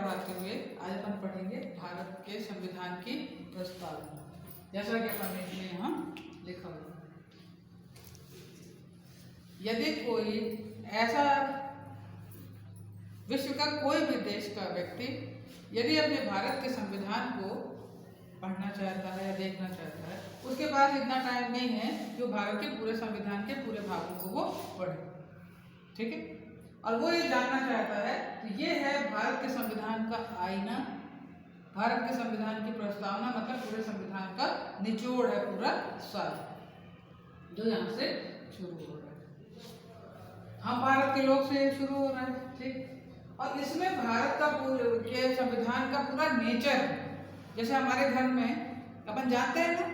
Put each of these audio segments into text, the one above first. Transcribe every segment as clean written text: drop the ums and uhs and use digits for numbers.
पढ़ाते हुए आज अपन पढ़ेंगे भारत के संविधान की प्रस्तावना, जैसा कि अपन ने इसमें यहाँ लिखा हुआ। यदि कोई ऐसा विश्व का कोई भी देश का व्यक्ति यदि अपने भारत के संविधान को पढ़ना चाहता है या देखना चाहता है, उसके पास इतना टाइम नहीं है कि वो भारत के पूरे संविधान के पूरे भागों को वो पढ़े, ठीक है। और वो ये जानना चाहता है तो ये है भारत के संविधान का आईना, भारत के संविधान की प्रस्तावना, मतलब पूरे संविधान का निचोड़ है, पूरा सार जो यहाँ से शुरू हो रहा है। हम भारत के लोग से शुरू हो रहा है, ठीक। और इसमें भारत का पूरे संविधान का पूरा नेचर है। जैसे हमारे घर में अपन जानते हैं ना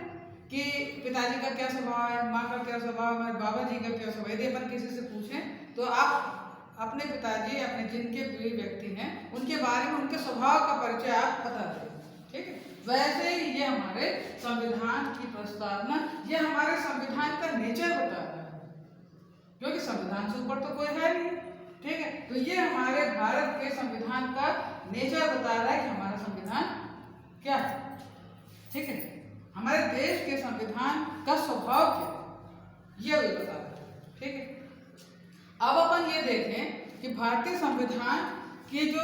कि पिताजी का क्या स्वभाव है, माँ का क्या स्वभाव है, बाबा जी का क्या स्वभाव है। यदि अपन किसी से पूछें तो आप अपने पिताजी, अपने जिनके भी व्यक्ति हैं, उनके बारे में, उनके स्वभाव का परिचय आप बता दें, ठीक है। वैसे ही ये हमारे संविधान की प्रस्तावना, ये हमारे संविधान का नेचर बता रहा है, क्योंकि संविधान से ऊपर तो कोई है नहीं, ठीक है। तो ये हमारे भारत के संविधान का नेचर बता रहा है कि हमारा संविधान क्या है, ठीक है। हमारे देश के संविधान का स्वभाव क्या है, ये भी बता रहा है, ठीक है। अब अपन ये देखें कि भारतीय संविधान की जो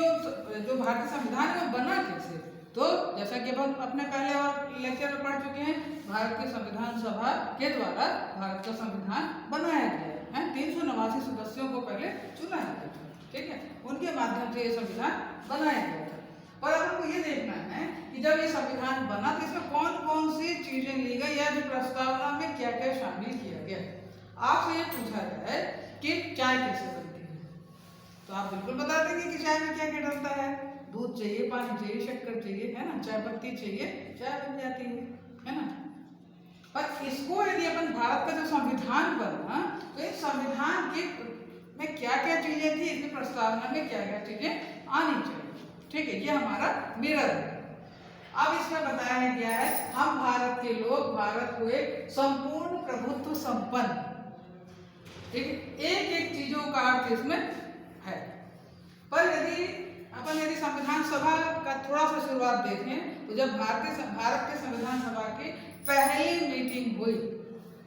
भारतीय संविधान में बना कैसे। तो जैसा कि अपन अपने पहले और लेक्चर में पढ़ चुके हैं, भारत की संविधान सभा के द्वारा भारत का संविधान बनाया गया है। 389 सदस्यों को पहले चुना गया था, ठीक है। उनके माध्यम से ये संविधान बनाया गया था। पर अपन को ये देखना है कि जब ये संविधान बना तो इसमें कौन कौन सी चीजें ली गई या जो प्रस्तावना में क्या क्या शामिल किया गया। आपसे ये पूछा गया है कि चाय कैसे बनती है, तो आप बिल्कुल बता देंगे कि चाय में क्या क्या डलता है। दूध चाहिए, पानी चाहिए, शक्कर चाहिए, है ना, चाय पत्ती चाहिए, चाय बन जाती है ना। पर इसको यदि अपन भारत का जो संविधान बना तो इस संविधान के में क्या क्या चीजें थी, इसकी प्रस्तावना में क्या क्या चीजें आनी चाहिए, ठीक है। ये हमारा मिरर है। अब इसमें बताया गया है हम भारत के लोग भारत को एक संपूर्ण प्रभुत्व संपन्न, ठीक है, एक एक चीजों का अर्थ इसमें है। पर यदि संविधान सभा का थोड़ा सा शुरुआत देखें तो जब भारत के संविधान सभा की पहली मीटिंग हुई,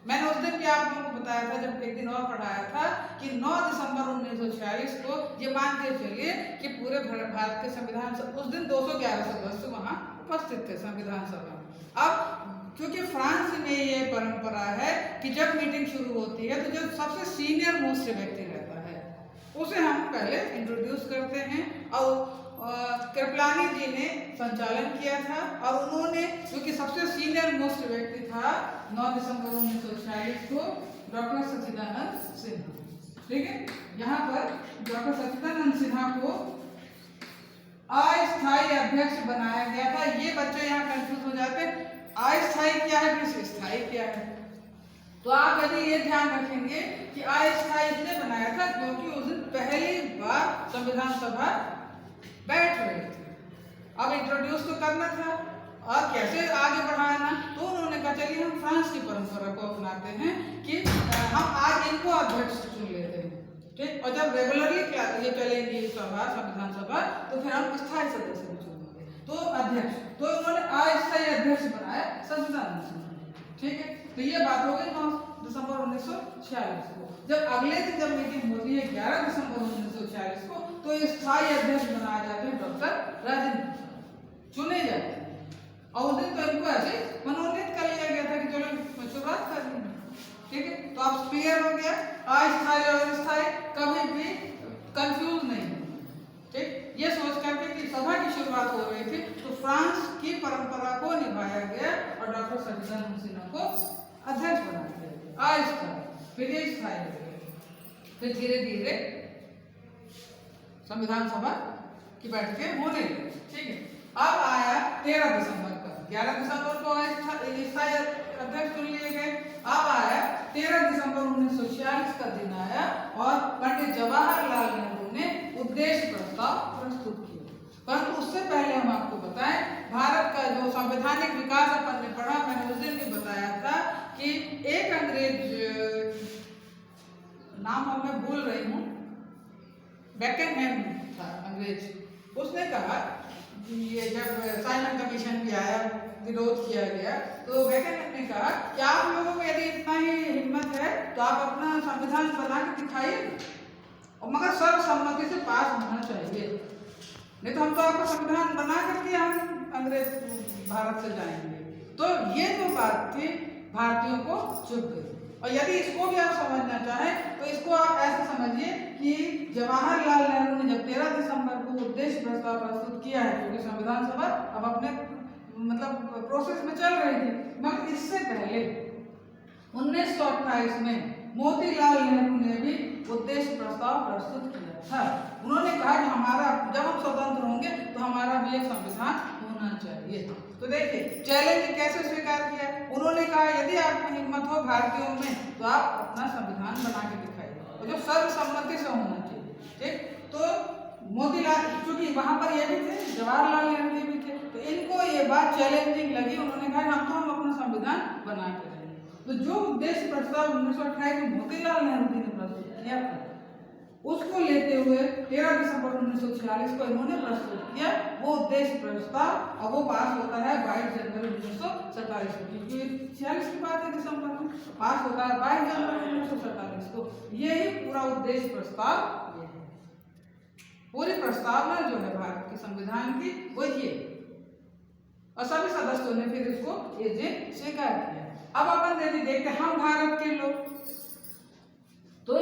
मैंने उस दिन भी आप लोगों को बताया था, जब एक दिन और पढ़ाया था कि 9 दिसंबर 1946 को ये मान के चलिए कि पूरे भारत के संविधान उस दिन 211 सदस्य वहां उपस्थित थे संविधान सभा में। अब क्योंकि फ्रांस में ये परंपरा है कि जब मीटिंग शुरू होती है तो जो सबसे सीनियर मोस्ट व्यक्ति रहता है उसे हम पहले इंट्रोड्यूस करते हैं। और कृपलानी जी ने संचालन किया था और उन्होंने, क्योंकि सबसे सीनियर मोस्ट व्यक्ति था 9 दिसंबर 1946 को डॉक्टर सच्चिदानंद सिन्हा, ठीक है। यहाँ पर डॉक्टर सच्चिदानंद सिन्हा को अस्थायी अध्यक्ष बनाया गया था। ये बच्चे यहाँ कंफ्यूज हो जाते हैं, अस्थायी क्या है फिर स्थायी क्या है। तो आप यदि ये ध्यान रखेंगे कि अस्थायी इसलिए बनाया था क्योंकि उस दिन पहली बार संविधान सभा बैठ रही थी। अब इंट्रोड्यूस तो करना था और कैसे आगे बढ़ाना, तो उन्होंने कहा चलिए हम फ्रांस की परंपरा को अपनाते हैं कि हम आज इनको अध्यक्ष चुन लेते हैं, ठीक। और जब रेगुलरली ये चलेंगी सभा, संविधान सभा, तो फिर हम स्थायी सदस्य भी चुनेंगे, तो अध्यक्ष, तो उन्होंने अस्थायी अध्यक्ष बनाया सच्चिदानंद सिन्हा, ठीक है। तो ये बात हो गई 9 दिसंबर 1946 को। जब अगले दिन जब मीटिंग होती है 11 दिसंबर 1946 को, तो स्थायी अध्यक्ष बनाए जाते हैं डॉक्टर राजेंद्र, चुने जाते हैं। और उस दिन तो इनको ऐसे मनोनीत कर लिया गया था कि चलो शुरुआत कर दी, ठीक है। तो अब क्लियर हो गया, अस्थायी और स्थायी कभी भी कंफ्यूज नहीं, ठीक। ये सोच करके कि सभा की शुरुआत हो रही थी तो फ्रांस की परंपरा को निभाया गया और डॉक्टर सच्चिदानंद सिन्हा को अध्यक्ष बना दिया, अस्थायी, फिर ये स्थायी हो गया। फिर धीरे धीरे संविधान सभा की बैठकें होने लगी, ठीक है। अब आया 13 दिसंबर का, 11 दिसंबर को स्थायी अध्यक्ष चुन लिए गए। अब आया 13 दिसंबर 1946 का दिन आया और पंडित जवाहरलाल नेहरू ने उद्देश्य प्रस्ताव प्रस्तुत किया। परंतु उससे पहले हम आपको बताएं, भारत का जो संवैधानिक विकास अपन ने पढ़ा, मैंने उस दिन भी बताया था कि एक अंग्रेज, नाम अब मैं भूल रही हूँ, बेकनहैम था अंग्रेज, उसने कहा ये जब साइमन कमीशन भी आया, विरोध किया गया, तो वैज्ञानिक ने कहा कि आप लोगों को यदि इतना ही हिम्मत है तो आप अपना संविधान बना के दिखाइए, और मगर सर्वसम्मति से पास होना चाहिए, नहीं तो हम तो आपका संविधान बना करके हम अंग्रेज भारत से जाएंगे। तो ये जो बात थी भारतीयों को चुभ गई। और यदि इसको भी आप समझना चाहें तो इसको आप ऐसे समझिए कि जवाहरलाल नेहरू ने जब 13 दिसंबर को उद्देश्य प्रस्ताव प्रस्तुत किया है, क्योंकि संविधान सभा अब अपने मतलब प्रोसेस में चल रही थी, मगर इससे पहले 1928 में मोतीलाल नेहरू ने भी उद्देश्य प्रस्ताव प्रस्तुत किया था। उन्होंने कहा कि हमारा जब हम स्वतंत्र होंगे तो हमारा भी एक संविधान होना चाहिए। तो देखिए चैलेंज कैसे स्वीकार किया, उन्होंने कहा यदि आपकी हिम्मत हो भारतीयों में तो आप अपना संविधान बना के दिखाइए, और जो सर्वसम्मति से होना चाहिए। ठीक, तो मोतीलाल, क्योंकि वहां पर ये भी थे, जवाहरलाल नेहरू जी भी थे, तो इनको ये बात चैलेंजिंग लगी। उन्होंने कहा हम अपना संविधान बना के देंगे। तो जो उद्देश्य प्रस्ताव 1928 में मोतीलाल नेहरू जी ने प्रस्तुत किया था, उसको लेते हुए 13 दिसंबर 1946 को इन्होंने प्रस्तुत किया वो उद्देश्य प्रस्ताव, और वो पास होता है 22 जनवरी 1947 को, क्योंकि 46 की बात है दिसंबर में, पास होता है 22 जनवरी 1947 को। यही पूरा उद्देश्य प्रस्ताव ये है। पूरी प्रस्तावना जो है भारत के संविधान की वो ये, और सभी सदस्यों ने फिर इसको ये स्वीकार किया। अब अपन यदि देखते हम भारत के लोग, तो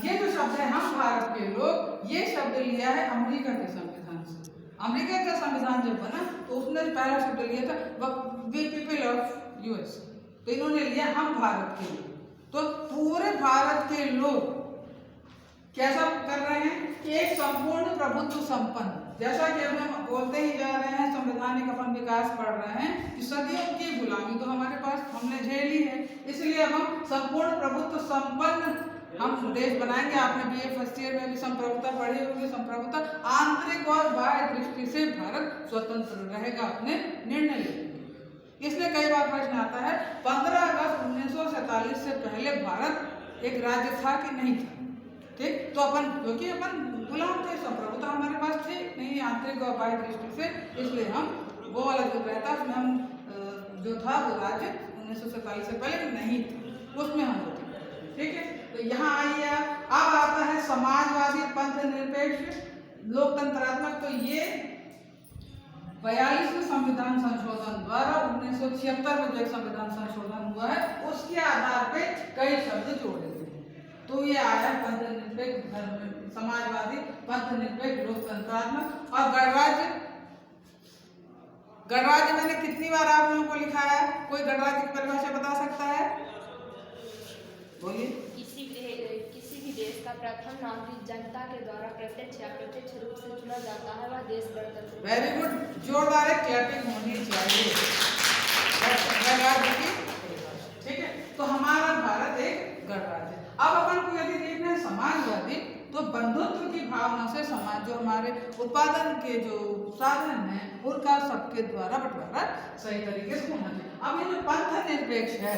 ये जो शब्द है हम भारत के लोग, ये शब्द लिया है अमेरिका के संविधान से। अमेरिका का संविधान जब बना तो उसने पहला शब्द लिया था वी पीपल ऑफ यूएस, तो इन्होंने लिया हम भारत के लोग। तो पूरे भारत के लोग कैसा कर रहे हैं कि एक संपूर्ण प्रभुत्व संपन्न, जैसा कि हम बोलते ही जा रहे हैं, संवैधानिक अपन विकास पढ़ रहे हैं कि सदियों की गुलामी तो हमारे पास हमने झेली है, इसलिए अब हम संपूर्ण प्रभुत्व संपन्न हम देश बनाएंगे। आपने बीए फर्स्ट ईयर में भी संप्रभुता पढ़ी होगी। संप्रभुता आंतरिक और बाह्य दृष्टि से भारत स्वतंत्र रहेगा, अपने निर्णय लेंगे। इसलिए कई बार प्रश्न आता है 15 अगस्त 1947 से पहले भारत एक राज्य था कि नहीं था। ठीक, तो अपन क्योंकि अपन गुलाम थे, संप्रभुता हमारे पास थी नहीं आंतरिक और बाह्य दृष्टि से, इसलिए हम वो वाला जो रहता उसमें हम जो था वो राज्य 1947 से पहले नहीं था, उसमें हम होते। ठीक है, तो यहाँ आइए अब आता है समाजवादी पंथ निरपेक्ष लोकतंत्रात्मक। तो ये 42वें संविधान संशोधन द्वारा 1976 में जो संविधान संशोधन हुआ है उसके आधार पे कई शब्द जोड़े गए। तो ये आया पंथ निरपेक्ष, समाजवादी पंथ निरपेक्ष लोकतंत्रात्मक। और गणराज्य, गणराज्य मैंने कितनी बार आप लोगों को लिखा है, कोई गणराज्य की परिभाषा बता सकता है? बोलिए। किसी भी देश का प्रथम नागरिक जनता के द्वारा प्रत्यक्ष या अप्रत्यक्ष रूप से चुना जाता है, वह देश गणतंत्र। वेरी गुड, जोरदार एक क्लैपिंग होनी चाहिए। गणराज्य की, ठीक है, तो हमारा भारत एक गणराज्य। अब अपन को यदि देखना है समाजवादी, तो बंधुत्व की भावना से समाज जो हमारे उत्पादन के जो साधन हैं उनका सबके द्वारा बंटवारा सही तरीके से होना चाहिए। अब ये जो पंथ निरपेक्ष है,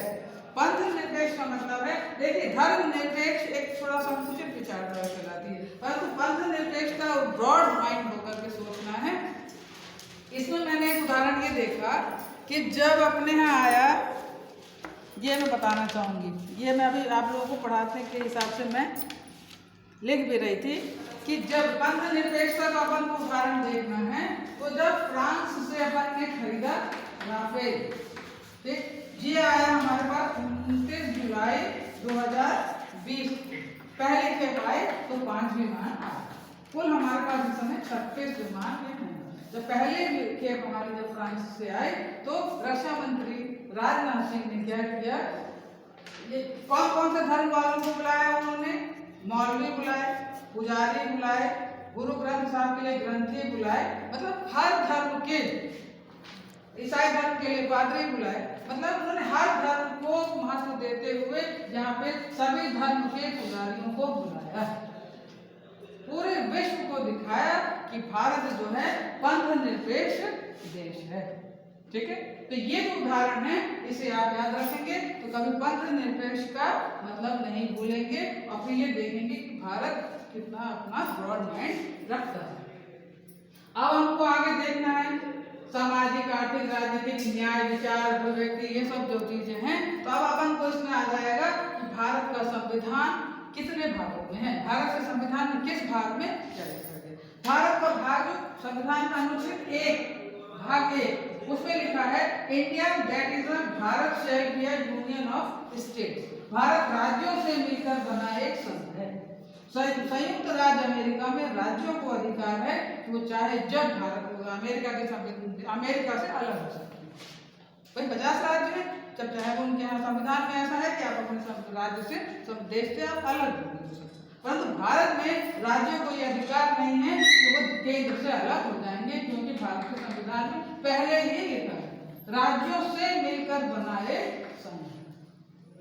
पंथ निरपेक्ष का मतलब है, देखिए धर्म निरपेक्ष एक थोड़ा संकुचित विचारधारा कहलाती है, परंतु पंथ निरपेक्ष का ब्रॉड माइंड होकर के सोचना है। इसमें मैंने एक उदाहरण ये देखा कि जब अपने यहाँ आया, ये मैं बताना चाहूँगी, ये मैं अभी आप लोगों को पढ़ाने के हिसाब से मैं लिख भी रही थी कि जब पंथ निरपेक्षता का अपन को उदाहरण देखना है, तो जब फ्रांस से अपन ने खरीदा राफेल, ठीक, ये आया हमारे पास 29 जुलाई 2020। पहले खेप आए तो 5 विमान आए, कुल हमारे पास इस समय 36 विमान हैं। जब पहले खेप हमारी जब फ्रांस से आए तो रक्षा मंत्री राजनाथ सिंह ने क्या किया, ये कौन कौन से धर्म वालों को बुलाया उन्होंने, मौलवी बुलाए, पुजारी बुलाए, गुरु ग्रंथ साहब के लिए ग्रंथी बुलाए, मतलब हर धर्म के, ईसाई धर्म के लिए पादरी बुलाए, मतलब उन्होंने हर धर्म को महत्व देते हुए यहाँ पे सभी धर्म के पुजारियों को बुलाया, पूरे विश्व को दिखाया कि भारत जो है पंथ निरपेक्ष देश है। ठीक है, तो ये जो उदाहरण है इसे आप याद रखेंगे तो कभी पंथ निरपेक्ष का मतलब नहीं भूलेंगे, और फिर ये देखेंगे कि भारत कितना अपना ब्रॉड माइंड रखता है। आर्थिक, राजनीतिक, न्याय, विचार, अभिव्यक्ति, ये सब जो चीजें हैं, तो अब अपन को इसमें आ जाएगा कि भारत का संविधान कितने भागों में है, भारत के संविधान में किस भाग में क्या लिखा गया। भारत का भाग जो संविधान का अनुच्छेद 1 भाग 1 उसमें लिखा है India that is a Bharat shall be a union of states. Bharat राज्यों से मिलकर बना एक संघ है। संयुक्त राज्य अमेरिका में राज्यों को अधिकार है कि वो चाहे जब भारत अमेरिका से अलग हो सकते हैं। भाई 50 राज्य है, जब चाहे वो उनके यहाँ संविधान में ऐसा है कि आप अपने राज्य से सब देश से आप अलग हो सकते हैं, परंतु भारत में राज्यों को यह अधिकार नहीं है कि वो केंद्र से अलग हो जाएंगे, क्योंकि भारत के संविधान में पहले ही लिखा है राज्यों से मिलकर बनाए संघ।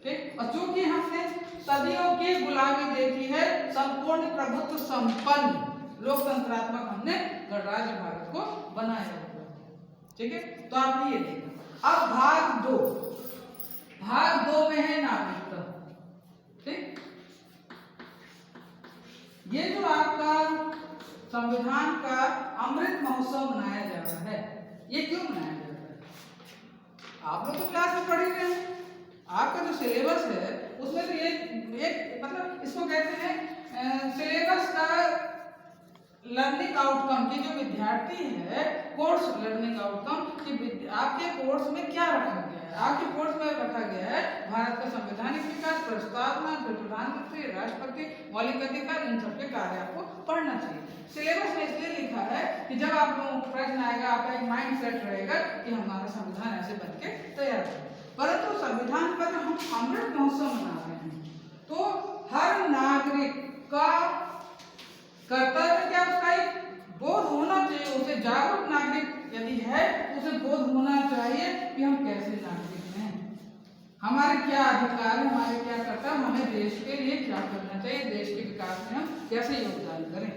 ठीक, और चूंकि हमने सदियों की गुलामी देखी है, संपूर्ण प्रभुत्व संपन्न लोकतंत्रात्मक हमने गणराज्य भारत को बनाया हुआ। ठीक है, तो आपने ये देखा। अब भाग दो में है नागरिकता। ठीक, ये जो आपका संविधान का अमृत महोत्सव मनाया जा रहा है, ये क्यों मनाया जा रहा है? आप लोग तो क्लास में पढ़ ही रहे हैं, आपका जो सिलेबस है उसमें तो एक मतलब इसको कहते हैं सिलेबस का लर्निंग आउटकम की जो विद्यार्थी है, कोर्स लर्निंग आउटकम कि आपके कोर्स में क्या रखा गया है। आपके कोर्स में रखा गया है भारत का संवैधानिक विकास, प्रस्तावना, प्रधानमंत्री, राष्ट्रपति, मौलिक अधिकार, इन सबके कार्य आपको पढ़ना चाहिए। सिलेबस में इसलिए लिखा है कि जब आप लोगों को प्रश्न आएगा, आपका एक माइंड सेट रहेगा कि हमारा संविधान ऐसे बन के तैयार है। परंतु संविधान का जो हम अमृत महोत्सव मना रहे हैं, तो हर नागरिक का कर्तव्य क्या, उसका एक बोध होना चाहिए, उसे जागरूक नागरिक यदि है उसे बोध होना चाहिए कि हम कैसे नागरिक हैं, हमारे क्या अधिकार है, हमारे क्या कर्तव्य, हमें देश के लिए क्या करना चाहिए, देश के विकास में हम कैसे योगदान करें।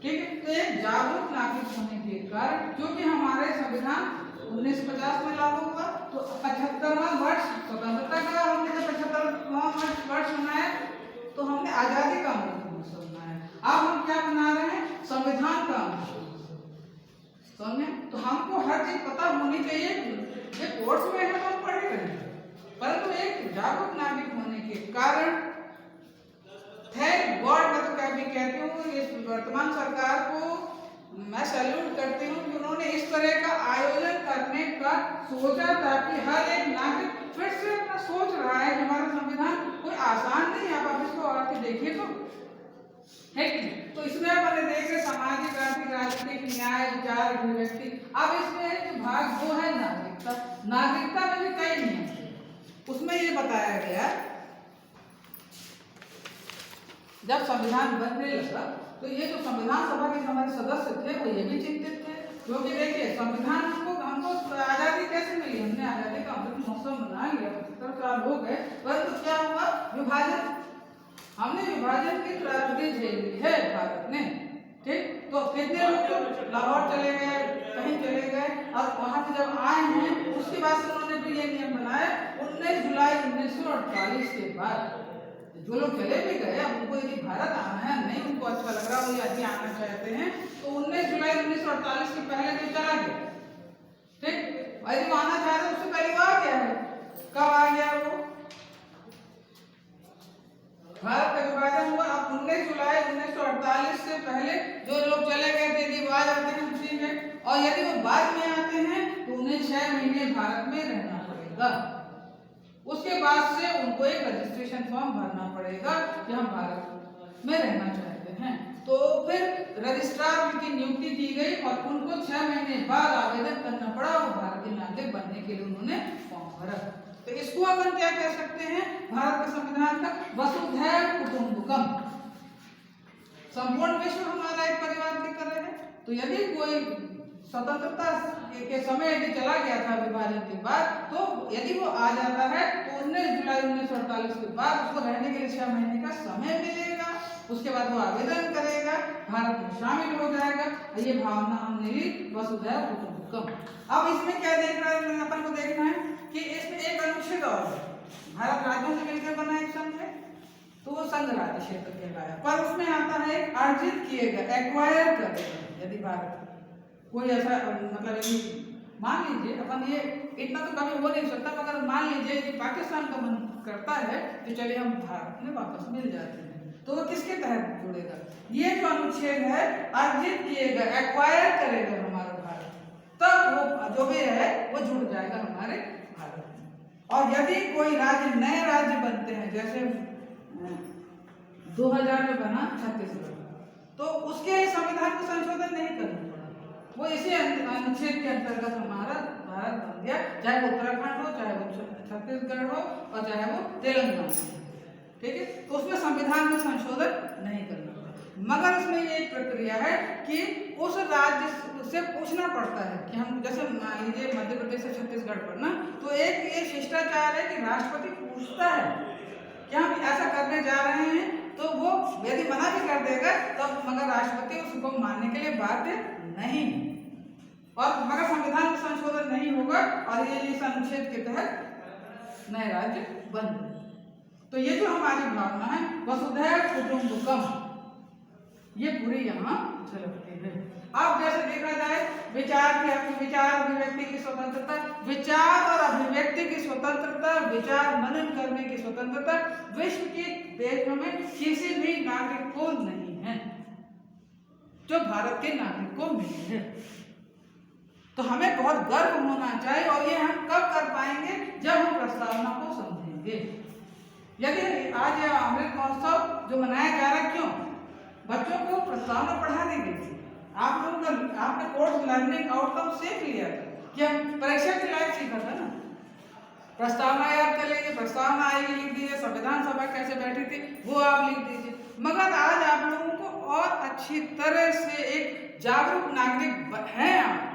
ठीक है, तो एक जागरूक नागरिक होने के कारण, क्योंकि हमारे संविधान 1950 में लागू हुआ, तो 75वां वर्ष स्वतंत्रता का हमने जब 75वां वर्ष मनाया, तो हमने आजादी का अमृत महोत्सव मनाया। अब हम क्या मना रहे हैं? संविधान का अमृत महोत्सव। समझे? तो हमको हर चीज पता होनी चाहिए। ये कोर्स में है तो हम पढ़ रहे हैं, परंतु एक जागरूक नागरिक होने के कारण थैंक गॉड, मैं तो कभी कहती हूँ इस वर्तमान सरकार को मैं सैल्यूट करती हूँ कि उन्होंने इस तरह का आयोजन करने का सोचा, ताकि हर एक नागरिक फिर से अपना सोच रहा है कि हमारा संविधान कोई आसान नहीं है। आप इसको आके देखिए तो है कि नहीं? तो इसमें अपने देखे सामाजिक, आर्थिक, राजनीतिक, न्याय, विचार, अभिव्यक्ति। अब इसमें जो भाग 2 है नागरिकता, नागरिकता में भी कई नियम है। उसमें ये बताया गया जब संविधान बनने लगा, तो ये जो संविधान सभा के हमारे सदस्य थे वो ये भी चिंतित थे, क्योंकि देखिए संविधान हमको आजादी कैसे मिली, हमने आजादी का अमृत महोत्सव मना लिया, 75 साल हो गए, परंतु क्या हुआ? विभाजन, हमने विभाजन की त्रासदी झेली है भारत ने। ठीक, तो कितने लोग तो लाहौर चले गए, कहीं चले गए, और वहां से जब आए हैं उसके बाद से उन्होंने भी ये नियम बनाया 19 जुलाई 1948 के बाद। जो लोग चले भी गए, अब उनको यदि भारत आना है, नहीं उनको अच्छा लग रहा, वो यदि आना चाहते हैं, तो 19 जुलाई 1948 के पहले जो चला गया। ठीक, यदि वो आना चाहते उससे पहले वो आ गया है। कब आ गया वो? भारत का विभाजन हुआ, अब 19 जुलाई 1948 से पहले जो लोग चले गए थे यदि वो आ जाते हैं उसी में, और यदि वो बाद में आते हैं तो उन्हें 6 महीने भारत में रहना पड़ेगा। उसके बाद से उनको एक रजिस्ट्रेशन फॉर्म भरना पड़ेगा कि हम भारत में रहना चाहते हैं। तो फिर रजिस्ट्रार की नियुक्ति की गई और उनको 6 महीने बाद आवेदन करना पड़ा और भारतीय नागरिक बनने के लिए उन्होंने फॉर्म भरा। तो इसको अपन क्या कह सकते हैं? भारत के संविधान का वसुधैव कुटुंबकम, संपूर्ण विश्व हमारा एक परिवार की तरह है। तो यदि कोई स्वतंत्रता के समय यदि चला गया था विभाजन के बाद, तो यदि वो आ जाता है तो 19 जुलाई 1948 के बाद उसको रहने के लिए 6 महीने का समय मिलेगा। उसके बाद वो आवेदन करेगा, भारत में शामिल हो जाएगा। ये भावना हमने ली वसुधैव कुटुंबकम। अब इसमें क्या देख रहा है, अपन को देखना है कि इसमें एक अनुच्छेद और है, भारत राज्यों से मिलकर बना एक संघ है, तो वो संघ राज्य क्षेत्र कहलाया। पर उसमें आता है अर्जित किएगा, एक्वायर करेगा। यदि भारत कोई ऐसा मतलब मान लीजिए अपन ये इतना तो कभी हो नहीं सकता, मगर मान लीजिए कि पाकिस्तान का मन करता है कि चलिए हम भारत में वापस मिल जाते हैं, तो वो किसके तहत जुड़ेगा? ये जो अनुच्छेद है अर्जित किएगा, एक्वायर करेगा हमारा भारत, तब वो जो भी है वो जुड़ जाएगा हमारे भारत में। और यदि कोई राज्य, नए राज्य बनते हैं, जैसे 2000 में बना छत्तीसगढ़, तो उसके संविधान को संशोधन नहीं करना पड़ा, वो इसी अनुच्छेद के अंतर्गत हमारा भारत बन गया, चाहे वो उत्तराखंड हो, चाहे वो छत्तीसगढ़ हो और चाहे वो तेलंगाना हो। ठीक है, तो उसमें संविधान में संशोधन नहीं करना पड़ा, मगर इसमें ये एक प्रक्रिया है कि उस राज्य से पूछना पड़ता है कि हम, जैसे मान लीजिए मध्य प्रदेश से छत्तीसगढ़ पर ना, तो एक ये शिष्टाचार है कि राष्ट्रपति पूछता है कि हम ऐसा करने जा रहे हैं, तो वो यदि मना भी कर देगा तब मगर राष्ट्रपति उसको मानने के लिए बाध्य नहीं, और मगर संविधान में संशोधन नहीं होगा और ये इस अनुच्छेद के तहत नए राज्य बन गए। तो ये जो हमारी भावना है वसुधैव कुटुंबकम, ये पूरी यहाँ झलकती है। अब जैसे देखा जाए विचार अभिव्यक्ति की स्वतंत्रता, विचार और अभिव्यक्ति की स्वतंत्रता, विचार मनन करने की स्वतंत्रता विश्व के देशों में किसी भी नागरिक को नहीं है, जो भारत के नागरिक को मिली है। तो हमें बहुत गर्व होना चाहिए, और ये हम कब कर पाएंगे? जब हम प्रस्तावना को समझेंगे। यदि आज अमृत महोत्सव जो मनाया जा रहा है, क्यों? बच्चों को प्रस्तावना पढ़ाने गई थी, आप लोगों का आपने कोर्स लर्निंग आउटकम सीख लिया था कि हम परीक्षा के लायक सीखा था ना, प्रस्तावना याद कर लेंगे, प्रस्तावना आएगी लिख दीजिए, संविधान सभा कैसे बैठी थी वो आप लिख दीजिए। मगर आज आप लोगों को और अच्छी तरह से एक जागरूक नागरिक हैं आप,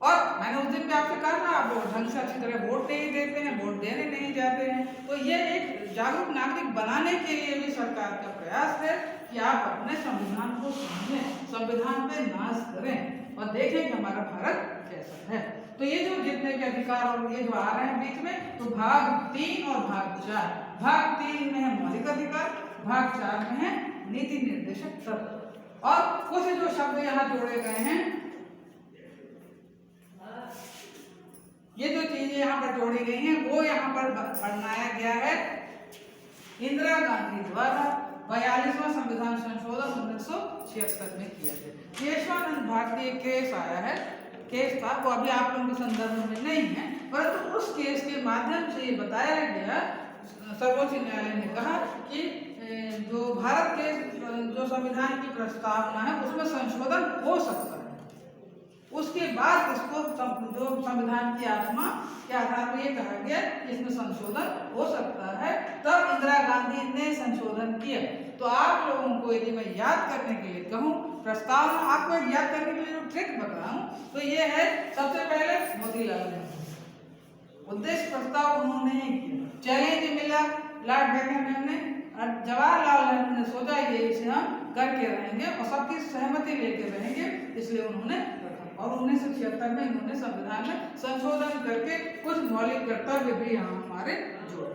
और मैंने उस दिन भी आपसे कहा था आप लोग ढंग से अच्छी तरह वोट नहीं देते हैं, वोट देने नहीं जाते हैं, तो ये एक जागरूक नागरिक बनाने के लिए भी सरकार का प्रयास है कि आप अपने संविधान को समझें, संविधान पे नाज करें और देखें कि हमारा भारत कैसा है। तो ये जो जितने भी अधिकार और ये जो आ रहे हैं बीच में, तो भाग 3 और भाग 4, भाग 3 में है मौलिक अधिकार, भाग 4 में है नीति निर्देशक तत्व, और कुछ जो शब्द यहाँ जोड़े गए हैं, ये जो चीजें यहाँ पर जोड़ी गई हैं वो यहाँ पर बनाया गया है इंदिरा गांधी द्वारा 42वां संविधान संशोधन 1976 में किया गया। केशवानंद भारती केस आया है, केस था वो अभी आप लोगों के संदर्भ में नहीं है, परंतु उस केस के माध्यम से ये बताया गया, सर्वोच्च न्यायालय ने कहा कि जो भारत के जो संविधान की प्रस्तावना है उसमें संशोधन हो सकता है। उसके बाद इसको जो संविधान की आत्मा के आधार पर ये कहा गया कि इसमें संशोधन हो सकता है, तब इंदिरा गांधी ने संशोधन किया। तो आप लोगों को यदि मैं याद करने के लिए कहूँ, प्रस्तावना आपको याद करने के लिए जो ट्रिक बताऊं, तो ये है सबसे पहले मोतीलाल नेहरू, उद्देश्य प्रस्ताव उन्होंने ही किया, चैलेंज मिला लॉर्ड बेकिंघम ने, जवाहरलाल नेहरू ने सोचा ये इसे हम करके रहेंगे और सबकी सहमति लेके रहेंगे, इसलिए उन्होंने रखा। और 1976 में इन्होंने संविधान में संशोधन करके कुछ मौलिक कर्तव्य भी यहाँ हमारे जोड़े।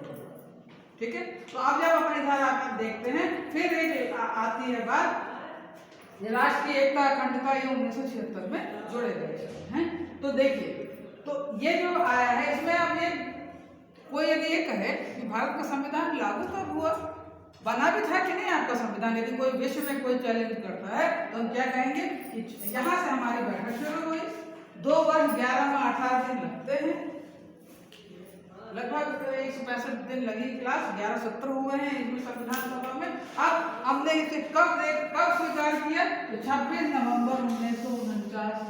ठीक है, तो अब जब अपने इधर आकर देखते हैं, फिर एक आती है बात, राष्ट्रीय एकता अखंडता, ये 1976 में जोड़े गए हैं। तो देखिए, तो ये जो आया है इसमें अब ये कोई यदि ये कहे कि भारत का संविधान लागू कब हुआ, बना भी था कि नहीं आपका संविधान, यदि कोई विश्व में कोई चैलेंज करता है तो हम क्या कहेंगे कि यहाँ से हमारी बैठक शुरू हुई, 2 वर्ष 11 में 18 दिन लगते हैं, लगभग 165 दिन लगी क्लास, 11 सत्र हुए हैं इसमें संविधान सभा में। अब हमने इसे कब स्वीकार किया, तो 26 नवंबर 1949,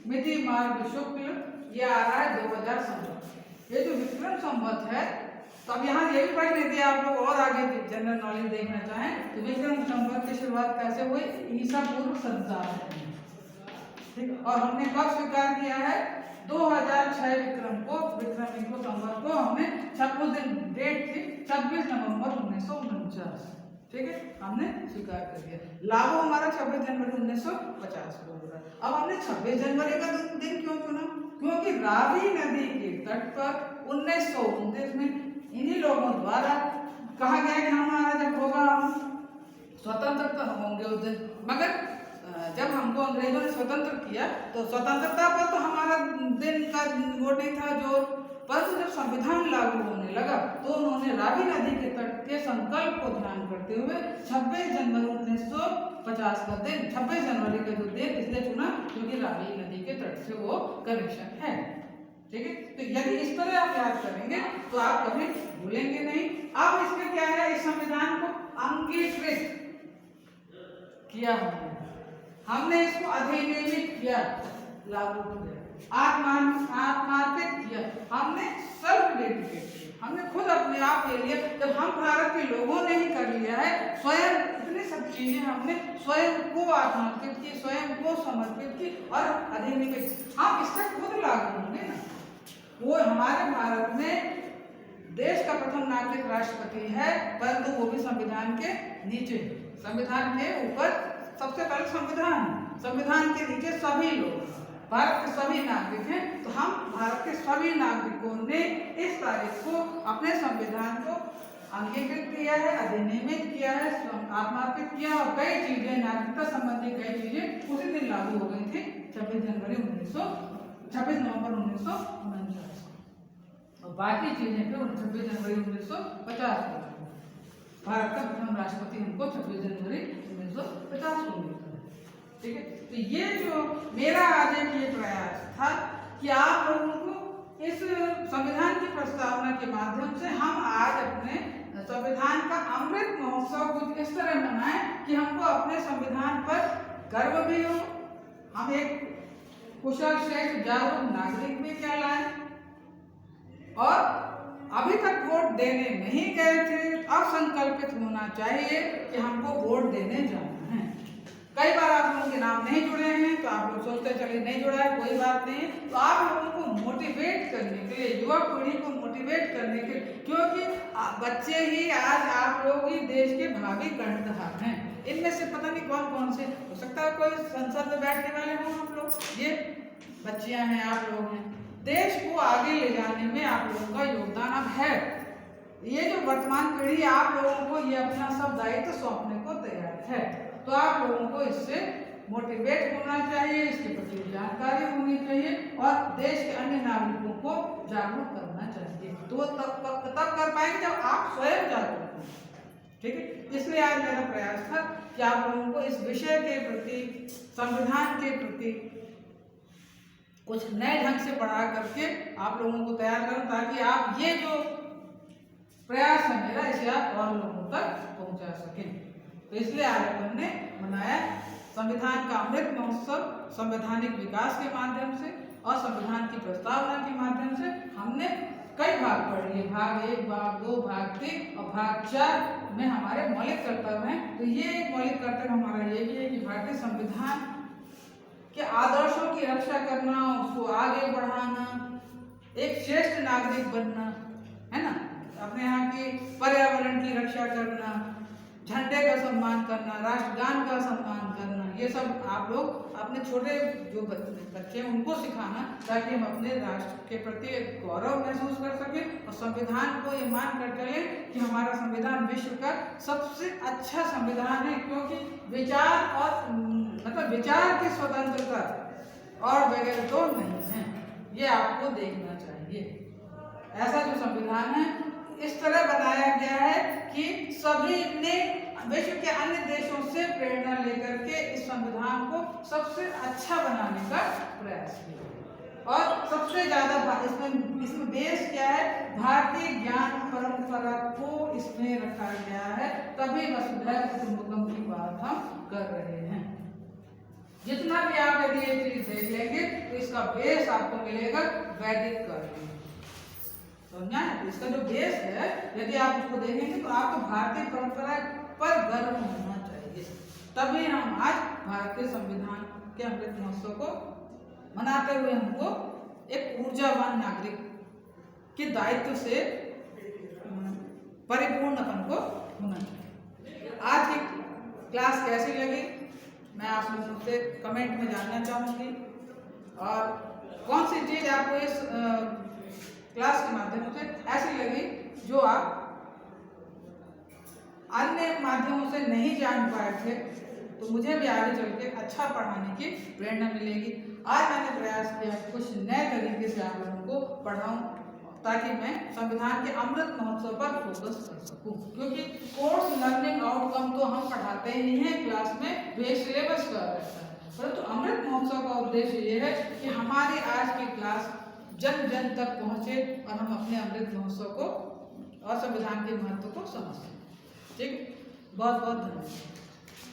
मिति मार्ग शुक्ल, ये आ रहा है 2000 संवत। ये जो विक्रम संवत है, तो अब यहाँ ये भी पढ़ लेते आप लोग और आगे जनरल नॉलेज देखना चाहें तो विक्रम संवत की शुरुआत कैसे हुई, ईसा पूर्व 57। ठीक, और हमने कब स्वीकार किया है, 2006 विक्रम इनको संवत को हमने 26 दिन डेट थी 26 नवंबर 1949। ठीक है, हमने स्वीकार कर दिया, लागू हमारा 26 जनवरी 1950 को हो रहा है। अब हमने 26 जनवरी का दिन क्यों चुना, क्योंकि रावी नदी के तट पर 1929 में इन्हीं लोगों द्वारा कहा गया कि हमारा जब होगा हम स्वतंत्रता होंगे उस दिन, मगर जब हमको अंग्रेजों ने स्वतंत्र किया तो स्वतंत्रता पर तो हमारा दिन का वो नहीं था जोर, परंतु जब संविधान लागू होने लगा तो उन्होंने रावी नदी के तट के संकल्प को ध्यान करते हुए 26 जनवरी 1950 का दिन, 26 जनवरी का जो दिन इसलिए चुना क्योंकि रावी नदी के तट से वो कनेक्शन है। ठीक है, तो यदि इस तरह आप याद करेंगे तो आप कभी भूलेंगे नहीं। अब इसमें क्या है, इस संविधान को अंगीकृत किया हमने इसको अधिनियमित किया, लागू किया, आत्मार्पित किया, हमने सेल्फ डेडिकेट किया, हमने खुद अपने आप ले लिया। जब हम भारत के लोगों ने ही कर लिया है, स्वयं इतनी सब चीजें हमने स्वयं को आत्मार्पित की, स्वयं को समर्पित की और अधिनियमित, हम इससे खुद लागू होंगे ना। वो हमारे भारत में देश का प्रथम नागरिक राष्ट्रपति है, परंतु वो भी संविधान के नीचे, संविधान के ऊपर सबसे पहले संविधान के नीचे सभी लोग, भारत के सभी नागरिक हैं। तो हम भारत के सभी नागरिकों ने इस तारीख को अपने संविधान को अंगीकृत किया है, अधिनियमित किया है, आत्मार्पित किया और कई चीजें नागरिकता संबंधी कई चीजें उसी दिन लागू हो गई थी 26 नवंबर 1949 और बाकी चीजें फिर 26 जनवरी 1950 को। भारत का प्रथम राष्ट्रपति हमको 26 जनवरी 1950 को मिलता है। ठीक है, तो ये जो मेरा आज एक ये प्रयास था कि आप लोगों को इस संविधान की प्रस्तावना के माध्यम से हम आज अपने संविधान का अमृत महोत्सव कुछ इस तरह मनाएं कि हमको अपने संविधान पर गर्व भी हो, हम एक कुशल श्रेष्ठ जागरूक नागरिक भी कहलाएं और अभी तक वोट देने नहीं गए थे, अब संकल्पित होना चाहिए कि हमको वोट देने जाना है। कई बार आप लोगों के नाम नहीं जुड़े हैं तो आप लोग सोचते चले नहीं जुड़ा है, कोई बात नहीं, तो आप लोगों को मोटिवेट करने के लिए, युवा पीढ़ी को मोटिवेट करने के लिए, क्योंकि बच्चे ही आज आप लोग ही देश के भावी कर्णधार हैं। इनमें से पता नहीं कौन कौन से, हो सकता है कोई संसद में बैठने वाले हों आप लोग, ये बच्चियां हैं, आप लोग हैं। देश को आगे ले जाने में आप लोगों का योगदान अब है। ये जो वर्तमान पीढ़ी आप लोगों को ये अपना सब दायित्व सौंपने को तैयार है, तो आप लोगों को इससे मोटिवेट होना चाहिए, इसके प्रति जानकारी होनी चाहिए और देश के अन्य नागरिकों को जागरूक करना चाहिए। तो तब कर पाएंगे जब आप स्वयं जागरूक हों। ठीक है, इसलिए आज मेरा प्रयास था कि आप लोगों को इस विषय के प्रति, संविधान के प्रति कुछ नए ढंग से पढ़ा करके आप लोगों को तैयार करूं, ताकि आप ये जो प्रयास है मेरा, इसे आप और लोगों तक पहुंचा सकें। तो इसलिए आज अपन ने मनाया संविधान का अमृत महोत्सव, संवैधानिक विकास के माध्यम से और संविधान की प्रस्तावना के माध्यम से हमने कई भाग पढ़ लिए, भाग 1, भाग 2, भाग 3 और भाग 4 में हमारे मौलिक कर्तव्य हैं। तो ये एक मौलिक कर्तव्य हमारा ये भी है कि भारतीय संविधान के आदर्शों की रक्षा करना, उसको आगे बढ़ाना, एक श्रेष्ठ नागरिक बनना, है ना, अपने यहाँ की पर्यावरण की रक्षा करना, झंडे का सम्मान करना, राष्ट्रगान का सम्मान करना, ये सब आप लोग अपने छोटे जो बच्चे हैं उनको सिखाना, ताकि हम अपने राष्ट्र के प्रति गौरव महसूस कर सकें और संविधान को ये मान कर चलें कि हमारा संविधान विश्व का सबसे अच्छा संविधान है, क्योंकि विचार और मतलब विचार की स्वतंत्रता और वगैरह तो नहीं है, ये आपको देखना चाहिए। ऐसा जो संविधान है इस तरह बनाया गया है कि सभी ने विश्व के अन्य देशों से प्रेरणा लेकर के इस संविधान को सबसे अच्छा बनाने का प्रयास किया और सबसे ज्यादा इसमें बेस क्या है, भारतीय ज्ञान परंपरा को इसमें रखा गया है, तभी वसुधैव कुटुंबकम की बात हम कर रहे हैं। जितना भी आप यदि ये चीज देख लेंगे तो इसका बेस आपको मिलेगा वैदिक काल में, समझा? इसका जो बेस है यदि आप उसको देखेंगे तो आपको भारतीय परंपरा पर गर्व होना चाहिए, तभी हम आज भारतीय संविधान के अमृत महोत्सव को मनाते हुए हमको एक ऊर्जावान नागरिक के दायित्व से परिपूर्णपन को होना चाहिए। आज की क्लास कैसी लगी मैं आप लोगों से कमेंट में जानना चाहूँगी, और कौन सी चीज़ आपको इस क्लास के माध्यम से ऐसी लगी जो आप अन्य माध्यमों से नहीं जान पाए थे, तो मुझे भी आगे चल के अच्छा पढ़ाने की प्रेरणा मिलेगी। आज मैंने प्रयास किया कुछ नए तरीके से आप लोगों को पढ़ाऊं, ताकि मैं संविधान के अमृत महोत्सव पर फोकस कर सकूं, क्योंकि कोर्स लर्निंग आउटकम तो हम पढ़ाते ही हैं क्लास में, वे सिलेबस का रहता है, परंतु अमृत महोत्सव का उद्देश्य ये है कि हमारी आज की क्लास जन जन तक पहुंचे और हम अपने अमृत महोत्सव को और संविधान के महत्व को समझ सकें। ठीक, बहुत बहुत धन्यवाद।